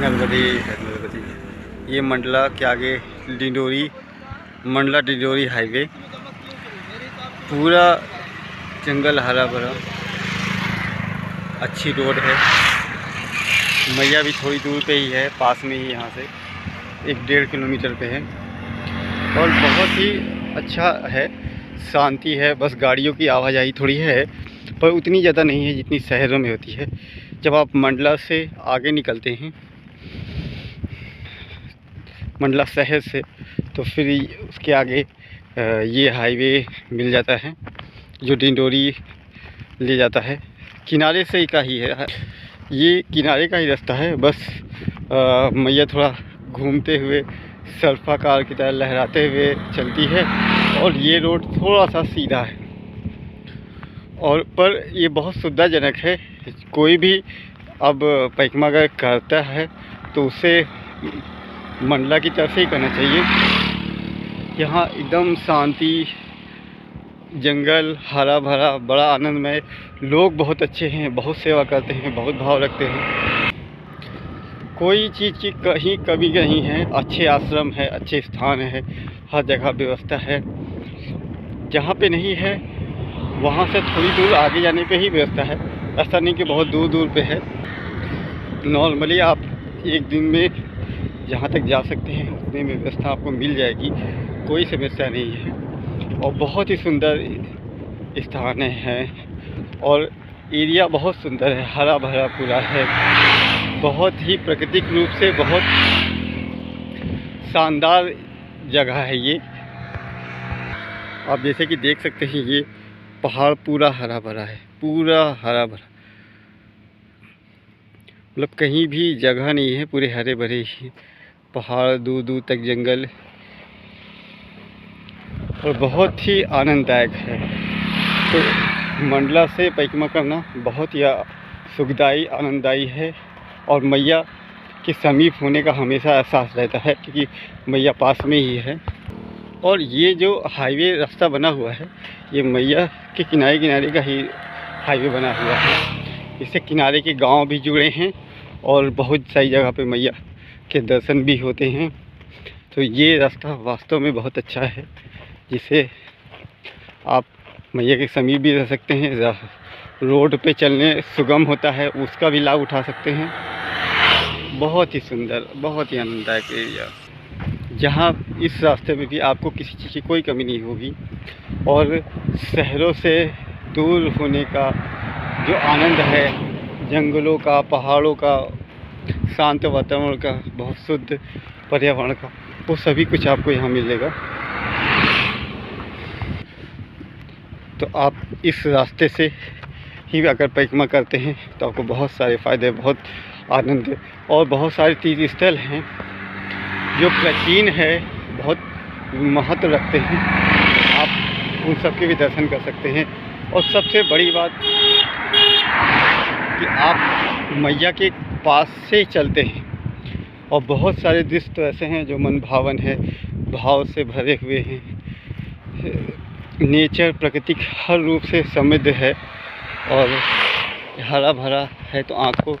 नर्मदे है नर्मदे। ये मंडला के आगे मंडला डिंडोरी हाईवे, पूरा जंगल हरा भरा, अच्छी रोड है। मैया भी थोड़ी दूर पे ही है, पास में ही, यहाँ से 1-1.5 किलोमीटर पे है और बहुत ही अच्छा है, शांति है। बस गाड़ियों की आवाजाही थोड़ी है पर उतनी ज़्यादा नहीं है जितनी शहरों में होती है। जब आप मंडला से आगे निकलते हैं, मंडला शहर से, तो फिर उसके आगे ये हाईवे मिल जाता है जो डिंडोरी ले जाता है। किनारे से ही का ही है, ये किनारे का ही रास्ता है। बस मैया थोड़ा घूमते हुए सर्पाकार की तरह लहराते हुए चलती है और ये रोड थोड़ा सा सीधा है और पर ये बहुत सुविधाजनक है। कोई भी अब परिक्रमा अगर करता है तो उसे मंडला की तरफ से ही करना चाहिए। यहाँ एकदम शांति, जंगल हरा भरा, बड़ा आनंदमय। लोग बहुत अच्छे हैं, बहुत सेवा करते हैं, बहुत भाव रखते हैं। कोई चीज़ की कहीं कमी नहीं है। अच्छे आश्रम है, अच्छे स्थान है, हर जगह व्यवस्था है। जहाँ पे नहीं है वहाँ से थोड़ी दूर आगे जाने पे ही व्यवस्था है, ऐसा नहीं कि बहुत दूर दूर पे है। नॉर्मली आप एक दिन में जहाँ तक जा सकते हैं उतने में व्यवस्था आपको मिल जाएगी, कोई समस्या नहीं है। और बहुत ही सुंदर स्थान है और एरिया बहुत सुंदर है, हरा भरा पूरा है। बहुत ही प्राकृतिक रूप से बहुत शानदार जगह है ये। आप जैसे कि देख सकते हैं, ये पहाड़ पूरा हरा भरा है, पूरा हरा भरा, मतलब कहीं भी जगह नहीं है, पूरे हरे भरे ही पहाड़, दूर दूर तक जंगल, और बहुत ही आनंददायक है। तो मंडला से परिक्रमा करना बहुत ही सुखदायी, आनंददायी है और मैया के समीप होने का हमेशा एहसास रहता है क्योंकि मैया पास में ही है। और ये जो हाईवे रास्ता बना हुआ है, ये मैया के किनारे किनारे का ही हाईवे बना हुआ है। इससे किनारे के गांव भी जुड़े हैं और बहुत सारी जगह पे मैया के दर्शन भी होते हैं। तो ये रास्ता वास्तव में बहुत अच्छा है, जिसे आप मैया के समीप भी रह सकते हैं। रोड पे चलने सुगम होता है, उसका भी लाभ उठा सकते हैं। बहुत ही सुंदर, बहुत ही आनंददायक एरिया, जहाँ इस रास्ते में भी आपको किसी चीज़ की कोई कमी नहीं होगी। और शहरों से दूर होने का जो आनंद है, जंगलों का, पहाड़ों का, शांत वातावरण का, बहुत शुद्ध पर्यावरण का, वो सभी कुछ आपको यहाँ मिलेगा। तो आप इस रास्ते से ही अगर परिक्रमा करते हैं तो आपको बहुत सारे फ़ायदे, बहुत आनंद और बहुत सारे तीर्थ स्थल हैं जो प्राचीन है, बहुत महत्व रखते हैं। आप उन सब के भी दर्शन कर सकते हैं। और सबसे बड़ी बात कि आप मैया के पास से चलते हैं और बहुत सारे दृश्य तो ऐसे हैं जो मन भावन है, भाव से भरे हुए हैं। नेचर, प्राकृतिक हर रूप से समृद्ध है और हरा भरा है, तो आँखों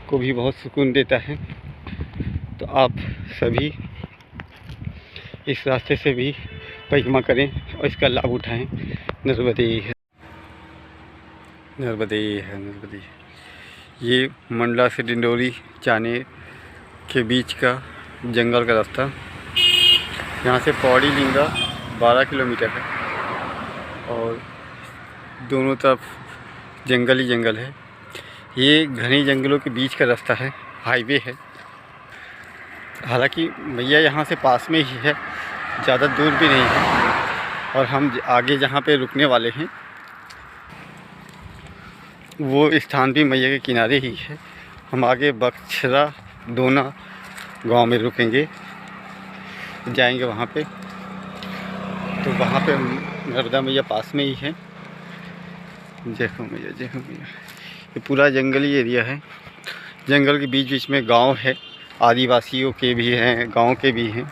को भी बहुत सुकून देता है। तो आप सभी इस रास्ते से भी परिक्रमा करें और इसका लाभ उठाएं। नर्मदे है नर्मदे है नर्मदे। ये मंडला से डिंडोरी जाने के बीच का जंगल का रास्ता, यहाँ से पौड़ी लिंगा 12 किलोमीटर है और दोनों तरफ जंगल ही जंगल है। ये घने जंगलों के बीच का रास्ता है, हाईवे है। हालांकि मैया यहाँ से पास में ही है, ज़्यादा दूर भी नहीं है। और हम आगे जहाँ पे रुकने वाले हैं वो स्थान भी मैया के किनारे ही है। हम आगे बक्सरा दोना गांव में रुकेंगे, जाएंगे वहाँ पे। तो वहाँ पे नर्मदा मैया पास में ही है। जय हो मैया, जय हो मैया। ये पूरा जंगली एरिया है, जंगल के बीच बीच में गांव है, आदिवासियों के भी हैं, गांव के भी हैं।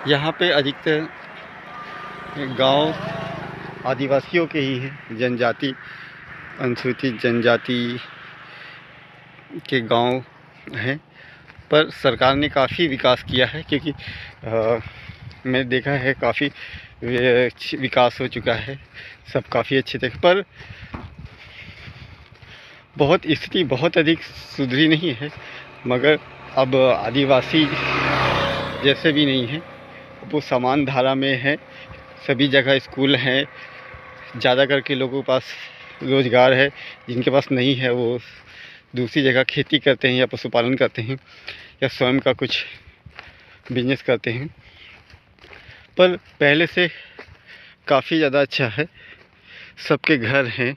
यहाँ पे अधिकतर गांव आदिवासियों के ही हैं, जनजाति, अनुसूचित जनजाति के गांव हैं। पर सरकार ने काफ़ी विकास किया है, क्योंकि मैंने देखा है काफ़ी विकास हो चुका है, सब काफ़ी अच्छे थे, पर बहुत स्थिति बहुत अधिक सुधरी नहीं है। मगर अब आदिवासी जैसे भी नहीं है, वो समान धारा में है। सभी जगह स्कूल हैं, ज़्यादा करके लोगों के पास रोज़गार है, जिनके पास नहीं है वो दूसरी जगह खेती करते हैं या पशुपालन करते हैं या स्वयं का कुछ बिजनेस करते हैं। पर पहले से काफ़ी ज़्यादा अच्छा है, सबके घर हैं,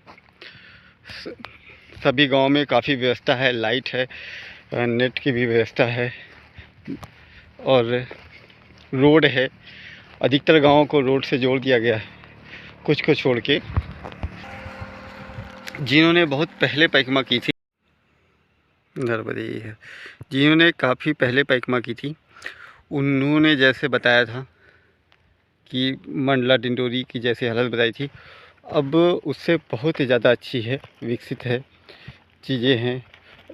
सभी गांव में काफ़ी व्यवस्था है, लाइट है, नेट की भी व्यवस्था है और रोड है। अधिकतर गांवों को रोड से जोड़ दिया गया है, कुछ को छोड़ के। जिन्होंने बहुत पहले पैकमा की थी, नर्मदे है, जिन्होंने काफ़ी पहले पैकमा की थी, उन्होंने जैसे बताया था कि मंडला डिंडोरी की जैसे हालत बताई थी, अब उससे बहुत ही ज़्यादा अच्छी है, विकसित है, चीज़ें हैं,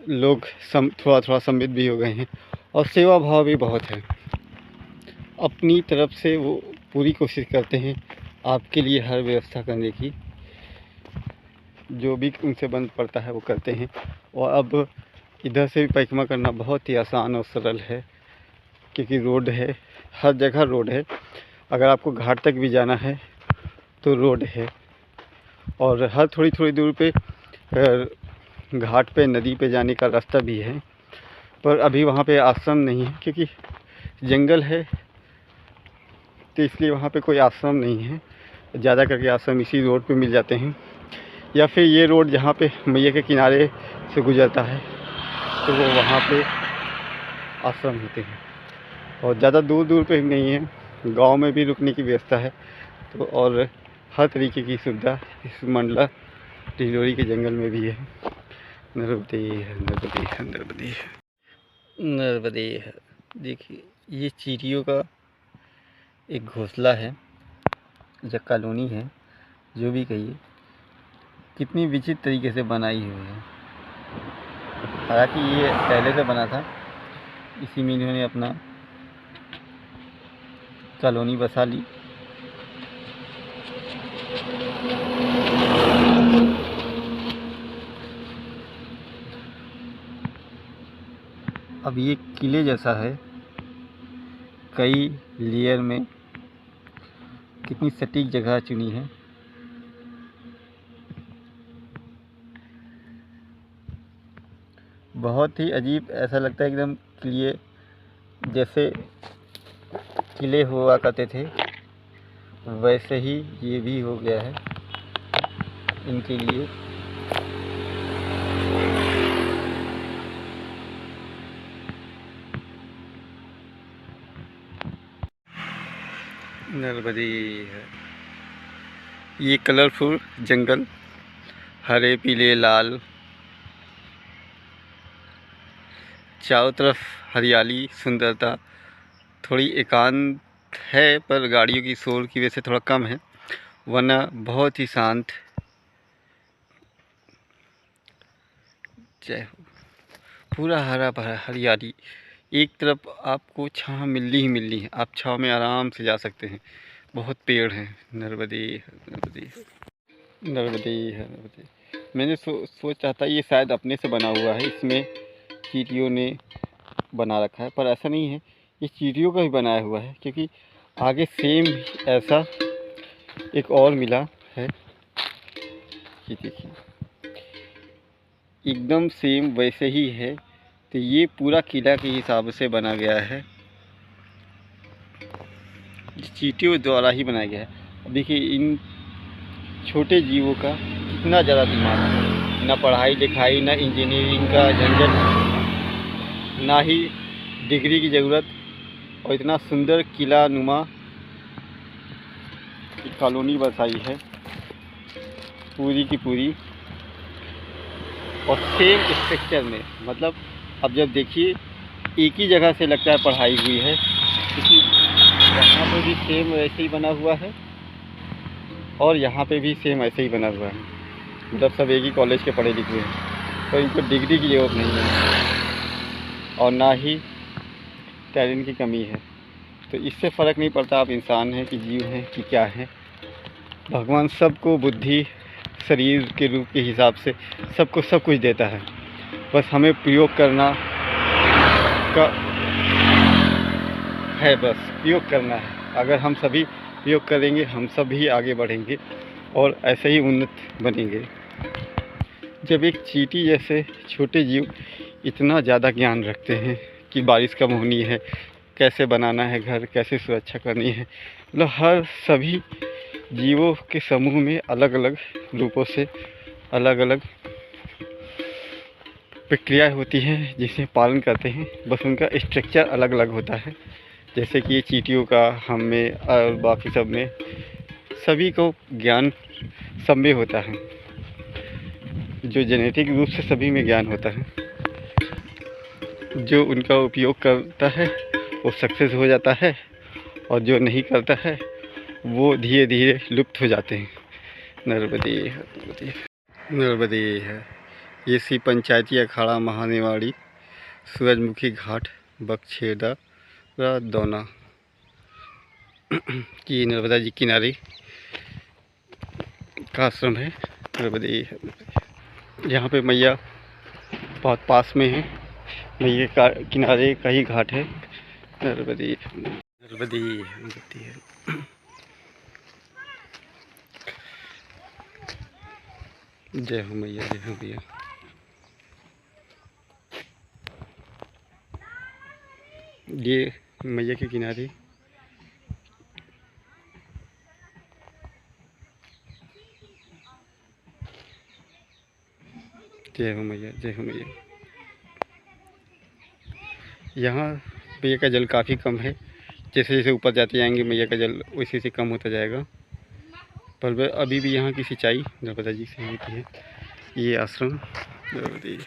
लोग थोड़ा थोड़ा समृद्ध भी हो गए हैं और सेवा भाव भी बहुत है। अपनी तरफ से वो पूरी कोशिश करते हैं आपके लिए हर व्यवस्था करने की, जो भी उनसे बन पड़ता है वो करते हैं। और अब इधर से भी पैकमा करना बहुत ही आसान और सरल है, क्योंकि रोड है, हर जगह रोड है। अगर आपको घाट तक भी जाना है तो रोड है, और हर थोड़ी थोड़ी दूर पे घाट पे, नदी पे जाने का रास्ता भी है। पर अभी वहाँ पे आश्रम नहीं है, क्योंकि जंगल है, तो इसलिए वहाँ पे कोई आश्रम नहीं है। ज़्यादा करके आश्रम इसी रोड पे मिल जाते हैं, या फिर ये रोड जहाँ पे मैया के किनारे से गुजरता है तो वो वहाँ पे आश्रम होते हैं। और ज़्यादा दूर दूर पे नहीं है, गांव में भी रुकने की व्यवस्था है। तो और हर तरीके की सुविधा इस मंडला डिंडोरी के जंगल में भी है। नर्मदे है, नर्मदे है, नर्मदे है, नर्मदे है। देखिए, ये चींटियों का एक घोंसला है या कॉलोनी है, जो भी कहिए, कितनी विचित्र तरीके से बनाई हुई है। हालांकि ये पहले से बना था, इसी में इन्होंने अपना कॉलोनी बसा ली। अब ये किले जैसा है, कई लेयर में, कितनी सटीक जगह चुनी है। बहुत ही अजीब, ऐसा लगता है एकदम किले जैसे किले हुआ करते थे, वैसे ही ये भी हो गया है इनके लिए। नर्मदे है, ये कलरफुल जंगल, हरे पीले लाल, चारों तरफ हरियाली, सुंदरता। थोड़ी एकांत है, पर गाड़ियों की शोर की वजह से थोड़ा कम है, वरना बहुत ही शांत। जय हो। पूरा हरा भरा हरियाली, एक तरफ आपको छाँव मिलनी ही मिलनी है, आप छाँव में आराम से जा सकते हैं। बहुत पेड़ हैं। नर्मदे नर्मदे नर्मदे है, नर्मदे। मैंने सोचा था ये शायद अपने से बना हुआ है, इसमें चींटियों ने बना रखा है, पर ऐसा नहीं है, ये चींटियों का ही बनाया हुआ है, क्योंकि आगे सेम ऐसा एक और मिला है। ये देखिए, एकदम सेम वैसे ही है। तो ये पूरा किला के हिसाब से बना गया है, चींटियों द्वारा ही बनाया गया है। अब देखिए, इन छोटे जीवों का कितना ज़्यादा दिमाग है, ना पढ़ाई लिखाई, ना इंजीनियरिंग का झंझट, ना ही डिग्री की ज़रूरत, और इतना सुंदर किला नुमा कॉलोनी बसाई है पूरी की पूरी, और सेम स्ट्रक्चर में। मतलब अब जब देखिए, एक ही जगह से लगता है पढ़ाई हुई है, क्योंकि यहाँ पे भी सेम वैसे ही बना हुआ है और यहाँ पे भी सेम ऐसे ही बना हुआ है। मतलब सब एक ही कॉलेज के पढ़े लिखे हैं, तो इनको डिग्री की ज़रूरत नहीं है और ना ही टैलेंट की कमी है। तो इससे फ़र्क नहीं पड़ता आप इंसान हैं कि जीव हैं कि क्या हैं। भगवान सबको बुद्धि शरीर के रूप के हिसाब से सबको सब कुछ देता है, बस हमें प्रयोग करना का है, बस प्रयोग करना है। अगर हम सभी प्रयोग करेंगे हम सभी आगे बढ़ेंगे और ऐसे ही उन्नत बनेंगे। जब एक चींटी जैसे छोटे जीव इतना ज़्यादा ज्ञान रखते हैं कि बारिश कब होनी है, कैसे बनाना है घर, कैसे सुरक्षा करनी है, मतलब हर सभी जीवों के समूह में अलग अलग रूपों से अलग अलग प्रक्रियाएं होती हैं जिसे पालन करते हैं, बस उनका स्ट्रक्चर अलग अलग होता है। जैसे कि चींटियों का, हम में और बाकी सब में, सभी को ज्ञान सब में होता है, जो जेनेटिक रूप से सभी में ज्ञान होता है। जो उनका उपयोग करता है वो सक्सेस हो जाता है और जो नहीं करता है वो धीरे धीरे लुप्त हो जाते हैं। नर्मदे नर्मदे नर्मदे है। ये सी पंचायती अखाड़ा महानेवाड़ी सूरजमुखी घाट बगछेड़ा दौना की नर्मदा जी किनारे का आश्रम है। नर्मदे यहाँ पे मैया बहुत पास में है, मैया का किनारे का ही घाट है। नर्मदे नर्मदे नर्मदे है। जय हो मैया, जय हो मैया। ये मैया के किनारे जय हो मैया, जय हो मैया। यहाँ मैया का जल काफ़ी कम है, जैसे जैसे ऊपर जाते जाएंगे मैया का जल वैसे वैसे कम होता जाएगा, पर अभी भी यहाँ की सिंचाई नर्मदा जी से होती है। ये आश्रम नर्मदे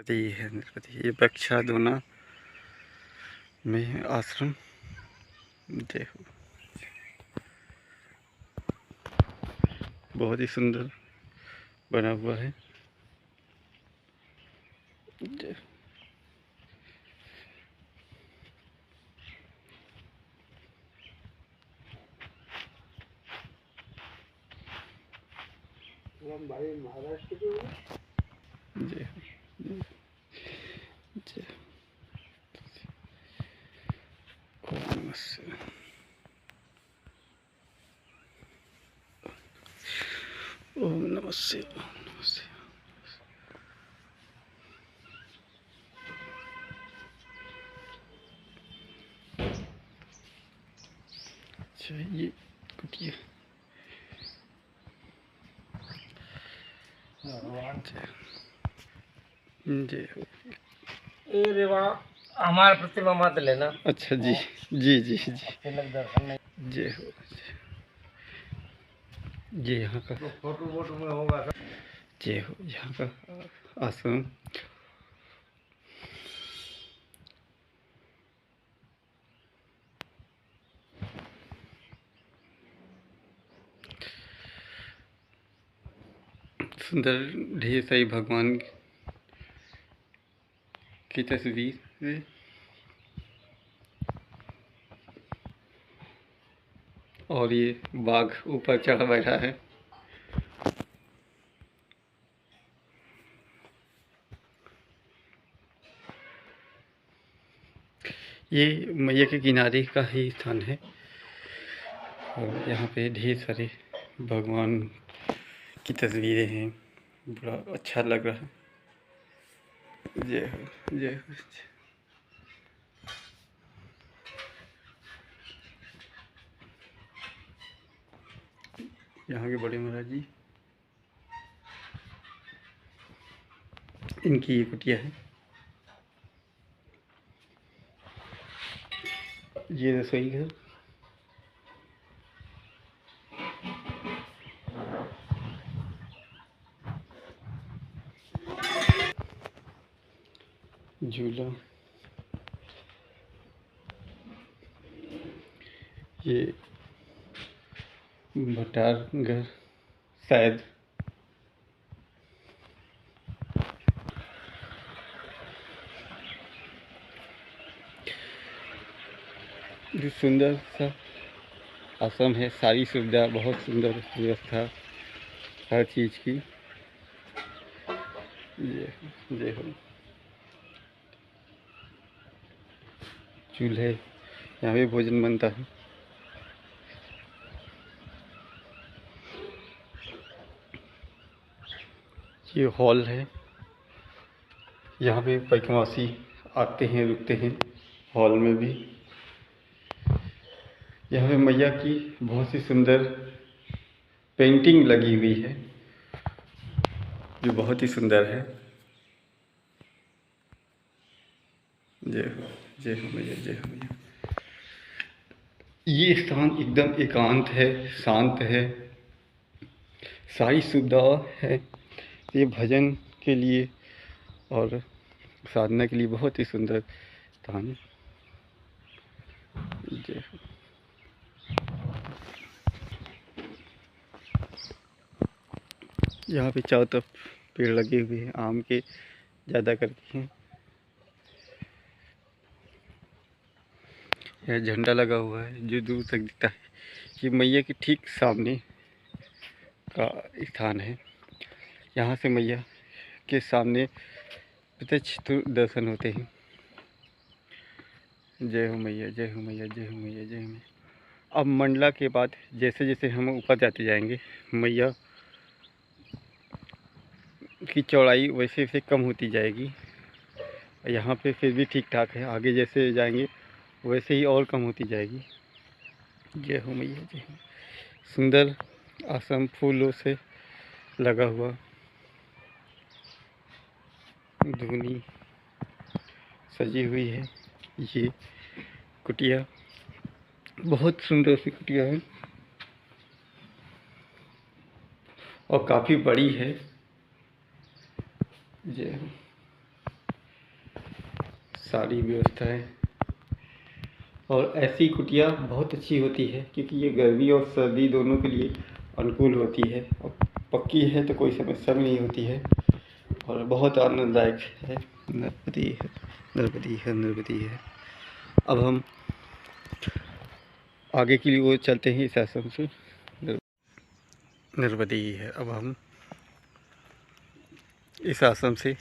है, नर्मदे। ये बक्षा दोना में आश्रम। जय हो। बहुत ही सुंदर बना हुआ है। जय महाराष्ट्र के जय जय ओम नमः शिवाय, ओम नमः शिवाय। अच्छा ये कुटिया जय हो। ए रेवा हमारे प्रतिमा मत लेना। अच्छा जी जी जी जी दर्शन नहीं। जय हो। ये यहाँ का फोटो वोटो में होगा। जय हो। यहाँ का आश्रम सुंदर, ढेर सारी भगवान की तस्वीर है। और ये बाघ ऊपर चढ़ बैठा है। ये मैया के किनारे का ही स्थान है और यहाँ पे ढेर सारे भगवान की तस्वीरें हैं, बड़ा अच्छा लग रहा है। जय हो, जय हो। यहाँ के बड़े महाराज जी, इनकी ये कुटिया है। ये रसोई घर, झूला, ये भटार घर शायद, जो सुंदर सा आश्रम है, सारी सुविधा, बहुत सुंदर व्यवस्था हर चीज़ की। ये हो चूल्हे, यहाँ पे भोजन बनता है। ये हॉल है, यहाँ पे पैकवासी आते हैं, रुकते हैं हॉल में भी। यहाँ पे मैया की बहुत सी सुंदर पेंटिंग लगी हुई है, जो बहुत ही सुंदर है। जय हो मैया, जय हो मैया। ये स्थान एकदम एकांत है, शांत है, सारी सुविधा है। ये भजन के लिए और साधना के लिए बहुत ही सुंदर स्थान। जय हो। यहाँ पे चारों तरफ पेड़ लगे हुए हैं, आम के ज़्यादा करके हैं। यह झंडा लगा हुआ है जो दूर तक दिखता है। ये मैया के ठीक सामने का स्थान है। यहाँ से मैया के सामने प्रत्यक्ष दर्शन होते हैं। जय हो मैया, जय हो मैया, जय हो मैया, जय हो मैया। अब मंडला के बाद जैसे जैसे हम ऊपर जाते जाएंगे, मैया की चौड़ाई वैसे वैसे कम होती जाएगी। यहाँ पे फिर भी ठीक ठाक है, आगे जैसे जाएंगे वैसे ही और कम होती जाएगी। जय हो मैया, जय हो। सुंदर आश्रम फूलों से लगा हुआ, धुनी सजी हुई है। ये कुटिया बहुत सुंदर सी कुटिया है और काफ़ी बड़ी है। जय हो। सारी व्यवस्था है और ऐसी कुटिया बहुत अच्छी होती है क्योंकि ये गर्मी और सर्दी दोनों के लिए अनुकूल होती है और पक्की है तो कोई समस्या भी नहीं होती है और बहुत आनंददायक है। नर्मदी है, नर्मदी है, नर्मदी है। अब हम आगे के लिए वो चलते हैं इस आश्रम से। नर्मदी है। अब हम इस आश्रम से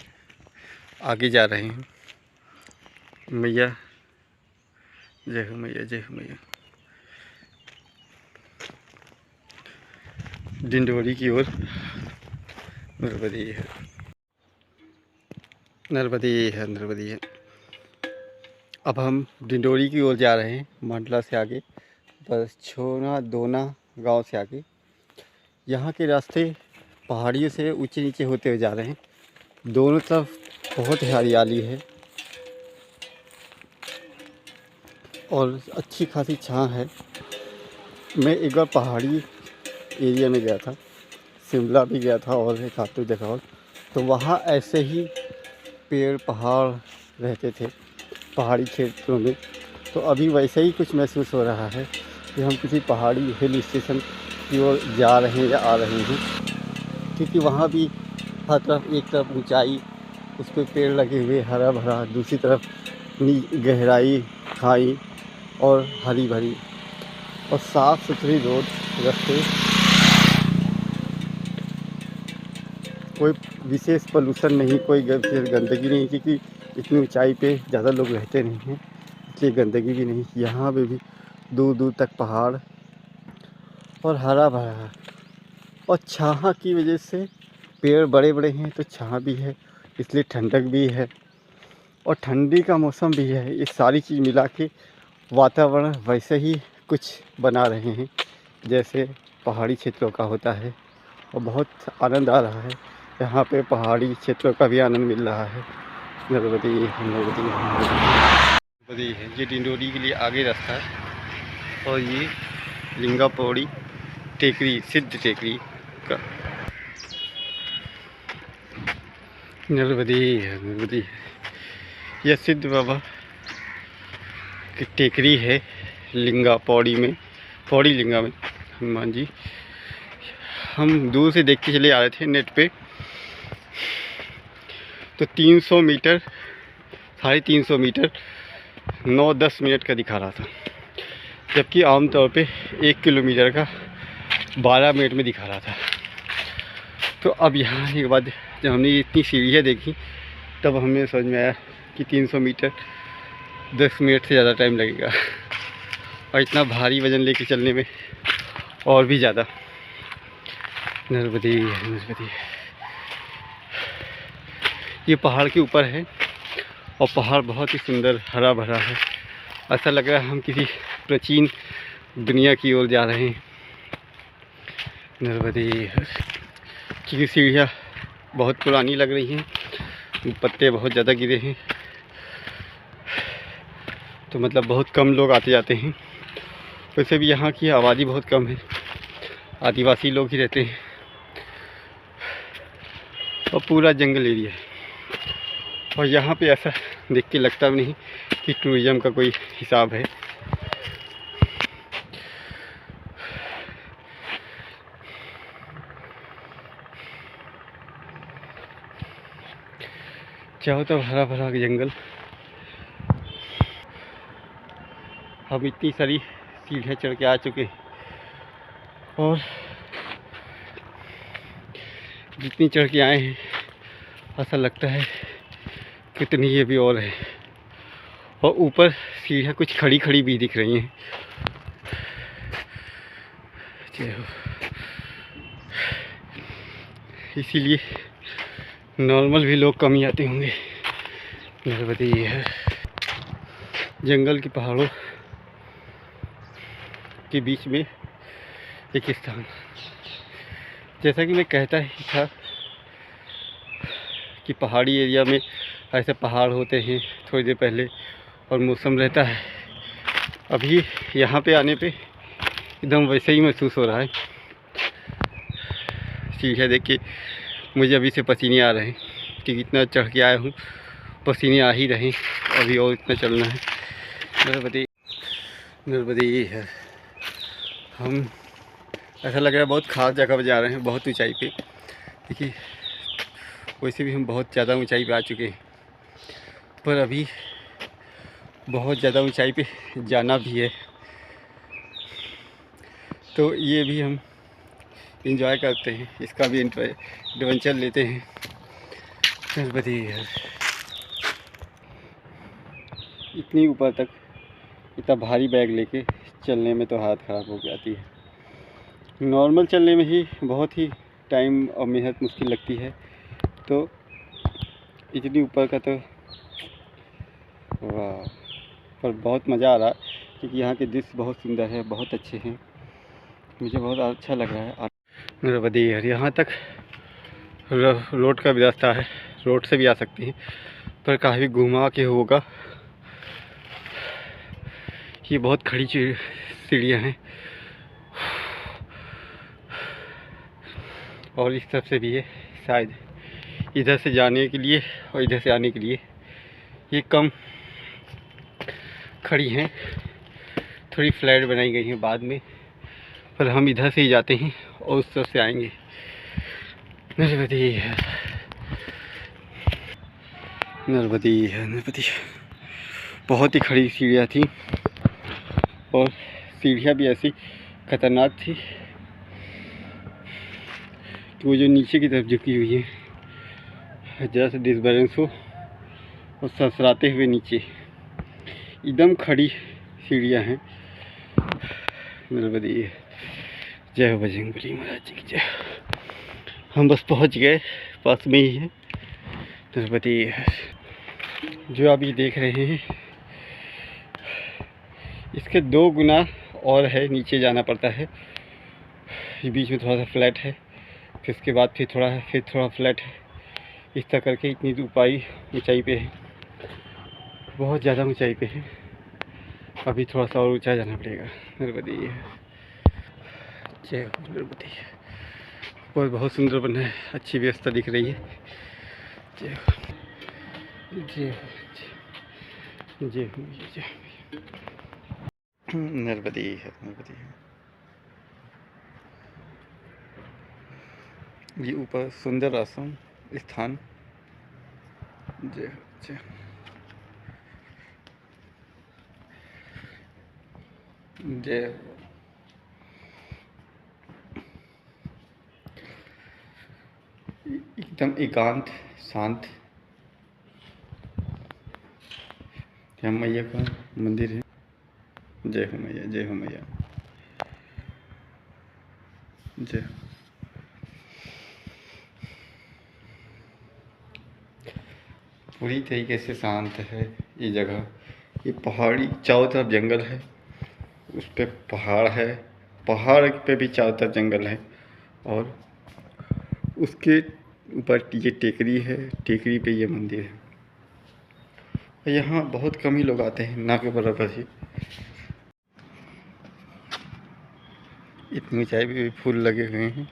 आगे जा रहे हैं। मैया, जय हो मैया, जय हो मैया। डिंडोरी की ओर नर्मदी है, नर्मदी है, नर्मदी है। अब हम डिंडोरी की ओर जा रहे हैं, मंडला से आगे, बस छोना दोना गांव से आगे। यहाँ के रास्ते पहाड़ियों से ऊंचे नीचे होते हुए जा रहे हैं। दोनों तरफ बहुत हरियाली है और अच्छी खासी छाँव है। मैं एक बार पहाड़ी एरिया में गया था, शिमला भी गया था और एक आध जगह और, तो वहाँ ऐसे ही पेड़ पहाड़ रहते थे पहाड़ी क्षेत्रों में। तो अभी वैसे ही कुछ महसूस हो रहा है कि हम किसी पहाड़ी हिल स्टेशन की ओर जा रहे हैं या आ रहे हैं, क्योंकि वहाँ भी हर तरफ एक तरफ ऊंचाई, उस पर पेड़ लगे हुए हरा भरा, दूसरी तरफ गहराई खाई और हरी भरी और साफ़ सुथरी रोड रास्ते, कोई विशेष पोल्यूशन नहीं, कोई विशेष गंदगी नहीं, क्योंकि इतनी ऊंचाई पे ज़्यादा लोग रहते नहीं हैं इसलिए गंदगी भी नहीं। यहाँ पे भी दूर दूर तक पहाड़ और हरा भरा और छाह की वजह से, पेड़ बड़े बड़े हैं तो छाह भी है, इसलिए ठंडक भी है और ठंडी का मौसम भी है। ये सारी चीज़ मिला के वातावरण वैसे ही कुछ बना रहे हैं जैसे पहाड़ी क्षेत्रों का होता है और बहुत आनंद आ रहा है। यहाँ पे पहाड़ी क्षेत्रों का भी आनंद मिल रहा है। नर्मदी, नर्मदी, नर्मदी है। ये डिंडोरी के लिए आगे रास्ता है और ये लिंगा पौड़ी टेकरी, सिद्ध टेकरी का नर्मदी है, नर्मदी है। यह सिद्ध बाबा की टेकरी है लिंगा पौड़ी में, पौड़ी लिंगा में हनुमान जी। हम दूर से देख के चले आ रहे थे नेट पे, तो 300 मीटर, 350 मीटर 9-10 मिनट का दिखा रहा था। जबकि आमतौर पे 1 किलोमीटर का 12 मिनट में दिखा रहा था। तो अब यहाँ आने के बाद जब हमने इतनी सीढ़ियाँ देखी तब हमें समझ में आया कि 300 मीटर 10 मिनट से ज़्यादा टाइम लगेगा, और इतना भारी वज़न लेके चलने में और भी ज़्यादा। नर्मदे नर्मदे, ये पहाड़ के ऊपर है और पहाड़ बहुत ही सुंदर हरा भरा है। ऐसा लग रहा है हम किसी प्राचीन दुनिया की ओर जा रहे हैं। नर्मदे, क्योंकि सीढ़ियाँ बहुत पुरानी लग रही हैं, पत्ते बहुत ज़्यादा गिरे हैं, तो मतलब बहुत कम लोग आते जाते हैं। वैसे भी यहाँ की आबादी बहुत कम है, आदिवासी लोग ही रहते हैं और पूरा जंगल एरिया है। और यहाँ पे ऐसा देख के लगता भी नहीं कि टूरिज़्म का कोई हिसाब है। चारों तरफ हरा भरा जंगल। हम इतनी सारी सीढ़ियाँ चढ़ के आ चुके हैं और जितनी चढ़ के आए हैं ऐसा लगता है कितनी ये भी और है। और ऊपर सीढ़ियाँ कुछ खड़ी खड़ी भी दिख रही हैं। इसीलिए नॉर्मल भी लोग कम ही आते होंगे। नर्मदे ये है जंगल के पहाड़ों के बीच में एक स्थान। जैसा कि मैं कहता ही था कि पहाड़ी एरिया में ऐसे पहाड़ होते हैं थोड़ी देर पहले और मौसम रहता है। अभी यहाँ पे आने पे एकदम वैसे ही महसूस हो रहा है। सीढ़ियाँ देख के मुझे अभी से पसीने आ रहे हैं कि इतना चढ़ के आया हूँ, पसीने आ ही रहे हैं। अभी और इतना चलना है। नर्मदे नर्मदे ये है। हम ऐसा लग रहा है बहुत ख़ास जगह पर जा रहे हैं, बहुत ऊंचाई पे। देखिए वैसे भी हम बहुत ज़्यादा ऊंचाई पे आ चुके हैं, पर अभी बहुत ज़्यादा ऊंचाई पे जाना भी है, तो ये भी हम इंजॉय करते हैं, इसका भी एडवेंचर लेते हैं। नर्मदे है। इतनी ऊपर तक इतना भारी बैग लेके चलने में तो हाथ ख़राब हो जाती है। नॉर्मल चलने में ही बहुत ही टाइम और मेहनत मुश्किल लगती है, तो इतनी ऊपर का तो वाह। पर बहुत मज़ा आ रहा है क्योंकि यहाँ के दृश्य बहुत सुंदर है, बहुत अच्छे हैं, मुझे बहुत अच्छा लग रहा है। नर्मदे यहाँ तक रोड का भी रास्ता है, रोड से भी आ सकते हैं, पर काफ़ी घुमा के होगा। ये बहुत खड़ी सीढ़ियाँ हैं और इस तरफ से भी है। शायद इधर से जाने के लिए और इधर से आने के लिए ये कम खड़ी हैं, थोड़ी फ्लैट बनाई गई हैं बाद में, पर हम इधर से ही जाते हैं और उस तरफ से आएंगे। नर्मदे है नर्मदे है नर्मदे। बहुत ही खड़ी सीढ़ियाँ थी और सीढ़ियाँ भी ऐसी खतरनाक थी कि वो जो नीचे की तरफ झुकी हुई है, जरा से डिसबैलेंस हो और सरसराते हुए नीचे एकदम खड़ी सीढ़ियाँ हैं। नर्मदे जय हो बजरंगबली महाराज जी की जय। हम बस पहुंच गए, पास में ही है नर्मदे। जो आप ये देख रहे हैं इसके 2 गुना और है, नीचे जाना पड़ता है। ये बीच में थोड़ा सा फ्लैट है, फिर उसके बाद फिर थोड़ा है, फिर थोड़ा फ्लैट है, इस तरह करके इतनी ऊंचाई पे है, बहुत ज़्यादा ऊंचाई पे है। अभी थोड़ा सा और ऊंचा जाना पड़ेगा। नर्मदे जय हो नर्मदे। और बहुत सुंदर बना है, अच्छी व्यवस्था दिख रही है। जय हो जय हो जय हो जय हो। नर्मदे है नर्मदे। ये ऊपर सुंदर आश्रम स्थान। जय हो जय हो। जय एकदम एकांत शांत यहाँ मैया का मंदिर है। जय हो मैया, जय हो मैया, जय। पूरी तरीके से शांत है ये जगह। ये पहाड़ी चारों तरफ जंगल है, उस पे पहाड़ है, पहाड़ पे भी चारों तरफ जंगल है, और उसके ऊपर ये टेकरी है, टेकरी पे ये मंदिर है। यहाँ बहुत कम ही लोग आते हैं, ना के बराबर ही। इतनी ऊंचाई पे भी फूल लगे हुए हैं।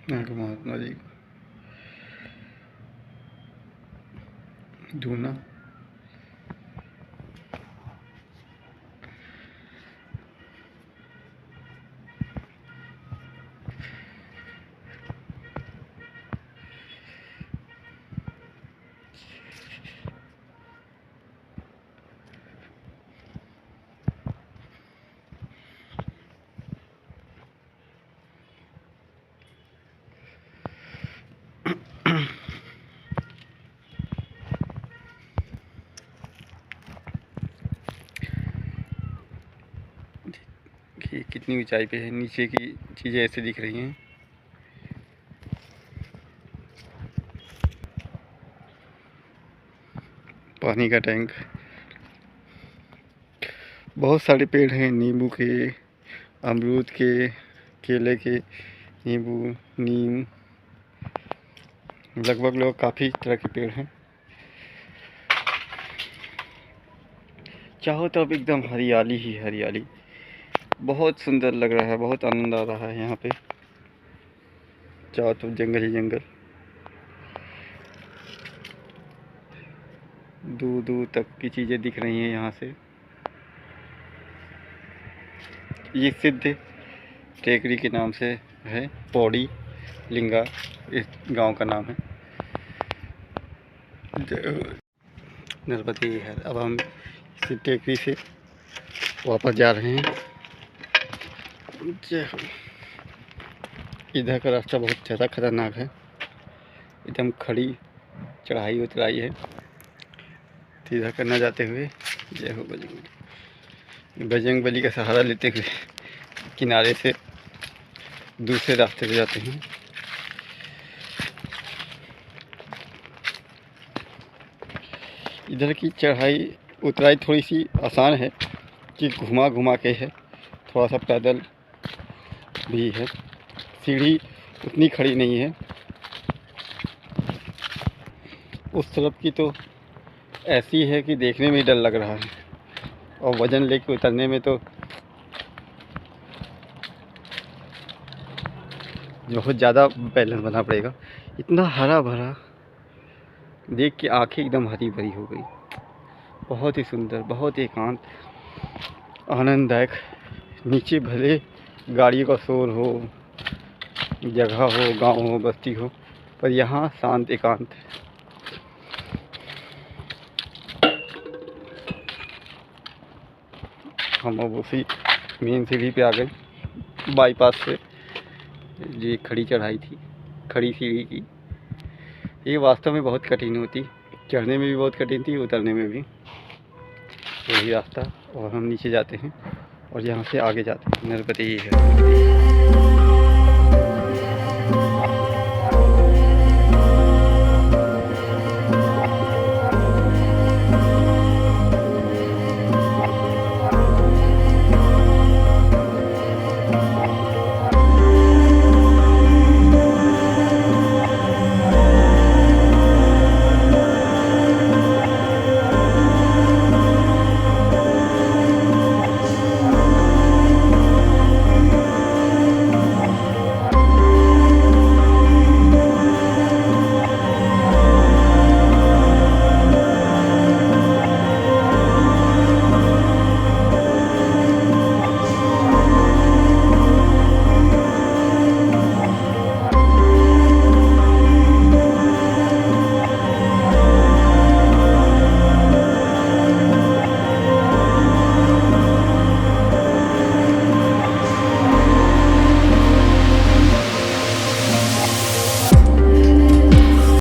यहाँ के महात्मा जी धूना कि कितनी ऊंचाई पे है। नीचे की चीज़ें ऐसे दिख रही हैं। पानी का टैंक, बहुत सारे पेड़ हैं, नींबू के, अमरूद के, केले के, नींबू, नीम, लगभग काफ़ी तरह के पेड़ हैं। चाहो तो अब एकदम हरियाली ही हरियाली, बहुत सुंदर लग रहा है, बहुत आनंद आ रहा है यहाँ पे। चारों तरफ जंगल ही जंगल, दूर दूर तक की चीज़ें दिख रही हैं यहाँ से। ये सिद्ध टेकरी के नाम से है, पौड़ी लिंगा इस गांव का नाम है। नर्मदे है। अब हम इसी टेकरी से वापस जा रहे हैं। इधर का रास्ता बहुत ज़्यादा खतरनाक है, एकदम खड़ी चढ़ाई उतराई है। सीधा करना जाते हुए जय हो बजरंगबली। बजरंगबली का सहारा लेते हुए किनारे से दूसरे रास्ते पे जाते हैं। इधर की चढ़ाई उतराई थोड़ी सी आसान है कि घुमा घुमा के है, थोड़ा सा पैदल भी है, सीढ़ी उतनी खड़ी नहीं है। उस तरफ की तो ऐसी है कि देखने में डर लग रहा है, और वज़न लेके उतरने में तो बहुत ज़्यादा बैलेंस बनाना पड़ेगा। इतना हरा भरा देख के आंखें एकदम हरी भरी हो गई। बहुत ही सुंदर, बहुत एकांत, आनंददायक। नीचे भले गाड़ियों का शोर हो, जगह हो, गांव हो, बस्ती हो, पर यहाँ शांत एकांत है। हम अब उसी मेन सीढ़ी पे आ गए, बाईपास से। ये खड़ी चढ़ाई थी, खड़ी सीढ़ी की। ये वास्तव में बहुत कठिन होती, चढ़ने में भी बहुत कठिन थी, उतरने में भी। वही रास्ता, और हम नीचे जाते हैं और यहाँ से आगे जाते हैं। नर्मदे है।